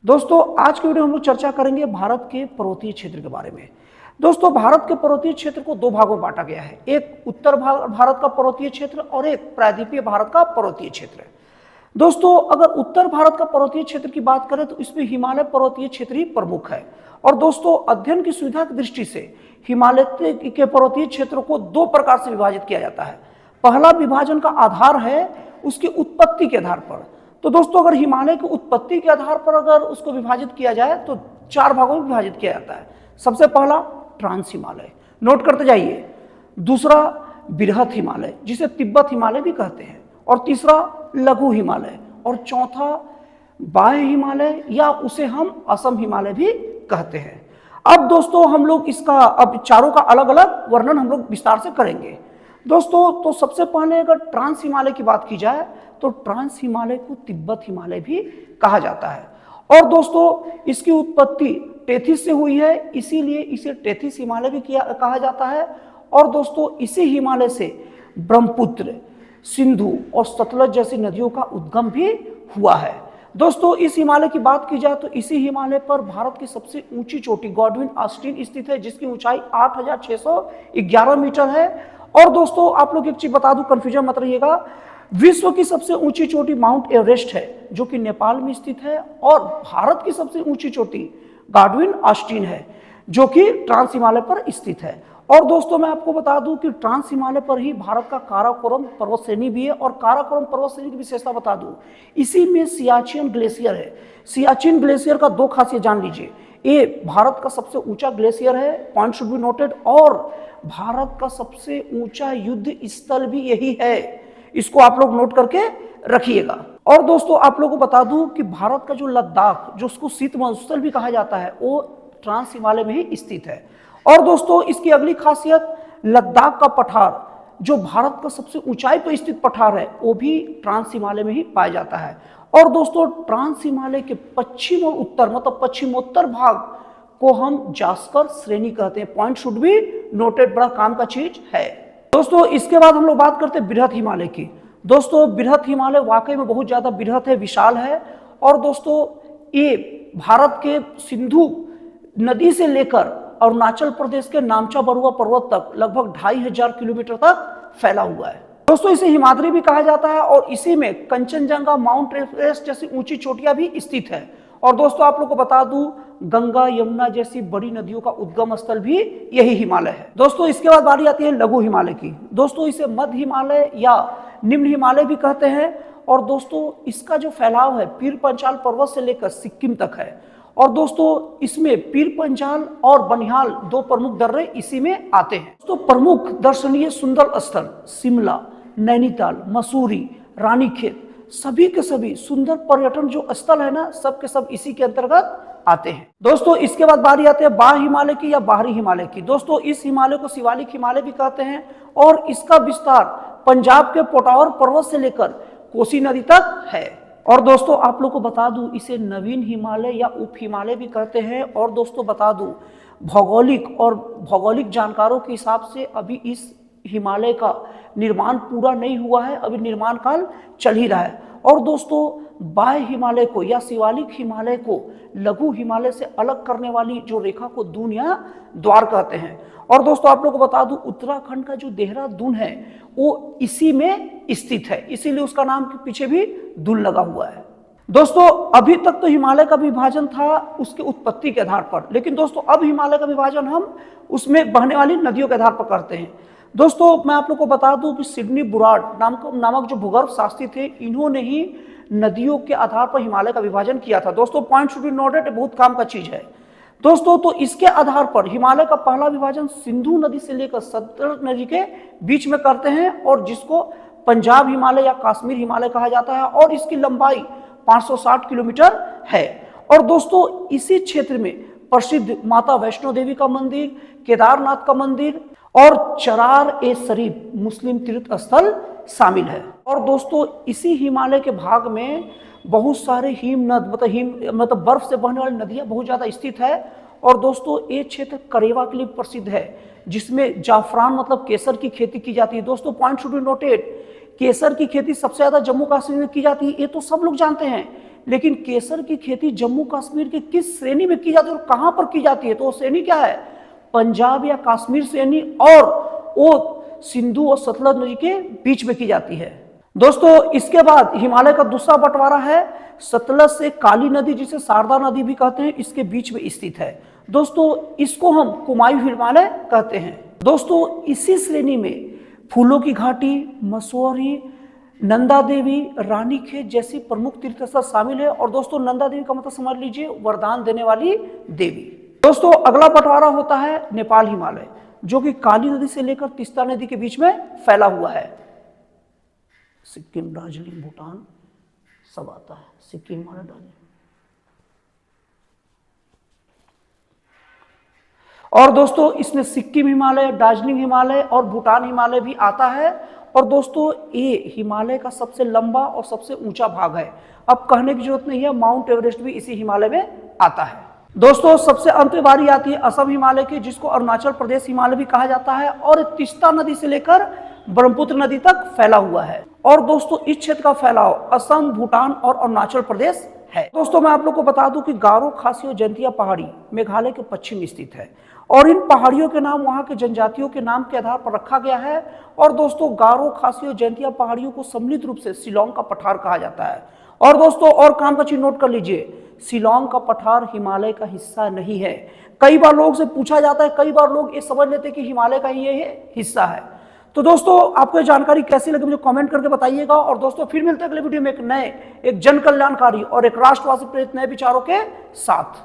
दोस्तों आज की वीडियो हम लोग चर्चा करेंगे भारत के पर्वतीय क्षेत्र के बारे में। दोस्तों भारत के पर्वतीय क्षेत्र को दो भागों में बांटा गया है, एक उत्तर भारत का पर्वतीय क्षेत्र और एक प्रायद्वीपीय भारत का पर्वतीय क्षेत्र। दोस्तों अगर उत्तर भारत का पर्वतीय क्षेत्र की बात करें तो इसमें हिमालय पर्वतीय क्षेत्र ही प्रमुख है। और दोस्तों अध्ययन की सुविधा की दृष्टि से हिमालय के पर्वतीय क्षेत्रों को दो प्रकार से विभाजित किया जाता है। पहला विभाजन का आधार है उसकी उत्पत्ति के आधार पर। तो दोस्तों अगर हिमालय की उत्पत्ति के आधार पर अगर उसको विभाजित किया जाए तो चार भागों में विभाजित किया जाता है। सबसे पहला ट्रांस हिमालय, नोट करते जाइए। दूसरा बृहत हिमालय जिसे तिब्बत हिमालय भी कहते हैं, और तीसरा लघु हिमालय, और चौथा बाह्य हिमालय या उसे हम असम हिमालय भी कहते हैं। अब दोस्तों हम लोग इसका अब चारों का अलग अलग वर्णन हम लोग विस्तार से करेंगे। दोस्तों तो सबसे पहले अगर ट्रांस हिमालय की बात की जाए तो ट्रांस हिमालय को तिब्बत हिमालय भी कहा जाता है। और दोस्तों इसकी उत्पत्ति टेथिस से हुई है, इसीलिए इसे टेथिस हिमालय भी कहा जाता है। और दोस्तों इसी हिमालय से ब्रह्मपुत्र, सिंधु और सतलज जैसी नदियों का उद्गम भी हुआ है। दोस्तों इस हिमालय की बात की जाए तो इसी हिमालय पर भारत की सबसे ऊंची चोटी गॉडविन ऑस्टिन स्थित है, जिसकी ऊंचाई 8611 मीटर है। और दोस्तों आप लोग एक चीज बता दूं, कंफ्यूजन मत रहिएगा, विश्व की सबसे ऊंची चोटी माउंट एवरेस्ट है जो कि नेपाल में स्थित है, और भारत की सबसे ऊंची चोटी गॉडविन ऑस्टिन है जो कि ट्रांस हिमालय पर स्थित है। और दोस्तों मैं आपको बता दूं कि ट्रांस हिमालय पर ही भारत का काराकोरम पर्वत श्रेणी भी है। और काराकोरम पर्वत श्रेणी की विशेषता बता दूं, इसी में सियाचिन ग्लेशियर है। सियाचिन ग्लेशियर का दो खासियत जान लीजिए, ये भारत का सबसे ऊंचा ग्लेशियर है, पॉइंट शुड बी नोटेड, और भारत का सबसे ऊंचा युद्ध स्थल भी यही है। इसको आप लोग नोट करके रखिएगा। और दोस्तों आप लोगों को बता दूं कि भारत का जो लद्दाख, जो उसको शीत मरुस्थल भी कहा जाता है, वो ट्रांस हिमालय में ही स्थित है। और दोस्तों इसकी अगली खासियत, लद्दाख का पठार जो भारत का सबसे ऊंचाई पर स्थित पठार है, वो भी ट्रांस हिमालय में ही पाया जाता है। और दोस्तों ट्रांस हिमालय के पश्चिम और उत्तर मतलब पश्चिमोत्तर भाग को हम जास्कर श्रेणी कहते हैं। पॉइंट शुड बी नोटेड, बड़ा काम का चीज है। दोस्तों इसके बाद हम लोग बात करते हैं बृहत हिमालय की। दोस्तों बृहत हिमालय वाकई में बहुत ज्यादा बृहत है, विशाल है। और दोस्तों ये भारत के सिंधु नदी से लेकर अरुणाचल प्रदेश के नामचा बरुआ पर्वत तक लगभग 2500 किलोमीटर तक फैला हुआ है। दोस्तों इसे हिमाद्री भी कहा जाता है, और इसी में कंचनजंगा, माउंट एवरेस्ट जैसी ऊंची चोटियां भी स्थित है। और दोस्तों आप लोग को बता दूं, गंगा यमुना जैसी बड़ी नदियों का उद्गम स्थल भी यही हिमालय है। दोस्तों इसके बाद बारी आती है लघु हिमालय की। दोस्तों इसे मध्य हिमालय या निम्न हिमालय भी कहते हैं। और दोस्तों इसका जो फैलाव है पीर पंचाल पर्वत से लेकर सिक्किम तक है। और दोस्तों इसमें पीर पंचाल और बनिहाल दो प्रमुख दर्रे इसी में आते हैं। दोस्तों प्रमुख दर्शनीय सुंदर स्थल शिमला, नैनीताल, मसूरी, रानीखेत, सभी के सभी सुंदर पर्यटन जो स्थल है ना, सब के सब इसी के अंतर्गत आते हैं। दोस्तों इसके बाद बारी आते हैं बाह्य हिमालय की या बाहरी हिमालय की। दोस्तों इस हिमालय को शिवालिक हिमालय भी कहते हैं, और इसका विस्तार पंजाब के पोटावर पर्वत से लेकर कोसी नदी तक है। और दोस्तों आप लोग को बता दूं, इसे नवीन हिमालय या उप हिमालय भी कहते हैं। और दोस्तों बता दूं, भौगोलिक जानकारों के हिसाब से अभी इस हिमालय का निर्माण पूरा नहीं हुआ है, अभी निर्माण काल चल ही रहा है। और दोस्तों बाह्य हिमालय को या शिवालिक हिमालय को लघु हिमालय से अलग करने वाली जो रेखा को दून या द्वार कहते हैं। और दोस्तों आप लोग को बता दूं, उत्तराखंड का जो देहरादून है वो इसी में स्थित है, इसीलिए उसका नाम के पीछे भी दून लगा हुआ है। दोस्तों अभी तक तो हिमालय का विभाजन था उसके उत्पत्ति के आधार पर, लेकिन दोस्तों अब हिमालय का विभाजन हम उसमें बहने वाली नदियों के आधार पर करते हैं। दोस्तों मैं आप लोग को बता दूं कि सिडनी बुराड नामक जो भूगर्भ शास्त्री थे, इन्होंने ही नदियों के आधार पर हिमालय का विभाजन किया था। दोस्तों पॉइंट शुड बी नोटेड, बहुत काम का चीज है। दोस्तों तो इसके आधार पर हिमालय का पहला विभाजन सिंधु नदी से लेकर सतलज नदी के बीच में करते हैं, और जिसको पंजाब हिमालय या कश्मीर हिमालय कहा जाता है। और इसकी लंबाई 560 किलोमीटर है। और दोस्तों इसी क्षेत्र में प्रसिद्ध माता वैष्णो देवी का मंदिर, केदारनाथ का मंदिर और चरार ए शरीफ मुस्लिम तीर्थ स्थल शामिल है। और दोस्तों इसी हिमालय के भाग में बहुत सारे हिमनद मतलब बर्फ से बहने वाली नदियां बहुत ज्यादा स्थित है। और दोस्तों ये क्षेत्र करेवा के लिए प्रसिद्ध है, जिसमें जाफरान मतलब केसर की खेती की जाती है। दोस्तों पॉइंट शुड बी नोटेड, केसर की खेती सबसे ज्यादा जम्मू कश्मीर में की जाती है, ये तो सब लोग जानते हैं। लेकिन केसर की खेती जम्मू कश्मीर के किस श्रेणी में की जाती है और कहां पर की जाती है? तो वो श्रेणी क्या है? पंजाब या कश्मीर श्रेणी, और वो सिंधु और सतलज नदी के बीच में की जाती है। दोस्तों इसके बाद हिमालय का दूसरा बंटवारा है सतलज से काली नदी, जिसे शारदा नदी भी कहते हैं, इसके बीच में स्थित है। दोस्तों इसको हम कुमायूं हिमालय कहते हैं। दोस्तों इसी श्रेणी में फूलों की घाटी, मसूरी, नंदा देवी, रानीखेत जैसी प्रमुख तीर्थस्थल शामिल है। और दोस्तों नंदा देवी का मतलब समझ लीजिए वरदान देने वाली देवी। दोस्तों अगला बंटवारा होता है नेपाल हिमालय, जो कि काली नदी से लेकर तीस्ता नदी के बीच में फैला हुआ है। सिक्किम, दार्जिलिंग, भूटान सब आता है। सिक्किम हिमालय, दार्जिलिंग। और दोस्तों इसमें सिक्किम हिमालय, दार्जिलिंग हिमालय और भूटान हिमालय भी आता है। और दोस्तों ये हिमालय का सबसे लंबा और सबसे ऊंचा भाग है। अब कहने की जरूरत नहीं है, माउंट एवरेस्ट भी इसी हिमालय में आता है। दोस्तों सबसे अंत में बारी आती है असम हिमालय की, जिसको अरुणाचल प्रदेश हिमालय भी कहा जाता है, और तीस्ता नदी से लेकर ब्रह्मपुत्र नदी तक फैला हुआ है। और दोस्तों इस क्षेत्र का फैलाव असम, भूटान और अरुणाचल प्रदेश है। दोस्तों मैं आप लोग को बता दूं कि गारो, खासी और जयंतिया पहाड़ी मेघालय के पश्चिम में स्थित है, और इन पहाड़ियों के नाम वहां के जनजातियों के नाम के आधार पर रखा गया है। और दोस्तों गारो, खासी और जयंतिया पहाड़ियों को सम्मिलित रूप से शिलोंग का पठार कहा जाता है। और दोस्तों और काम का चीज नोट कर लीजिए, शिलोंग का पठार हिमालय का हिस्सा नहीं है। कई बार लोगों से पूछा जाता है, कई बार लोग ये समझ लेते हैं कि हिमालय का ही ये हिस्सा है। तो दोस्तों आपको ये जानकारी कैसी लगी मुझे कमेंट करके बताइएगा। और दोस्तों फिर मिलते हैं अगले वीडियो में एक जन कल्याणकारी और एक राष्ट्रवासी प्रेरित नए विचारों के साथ।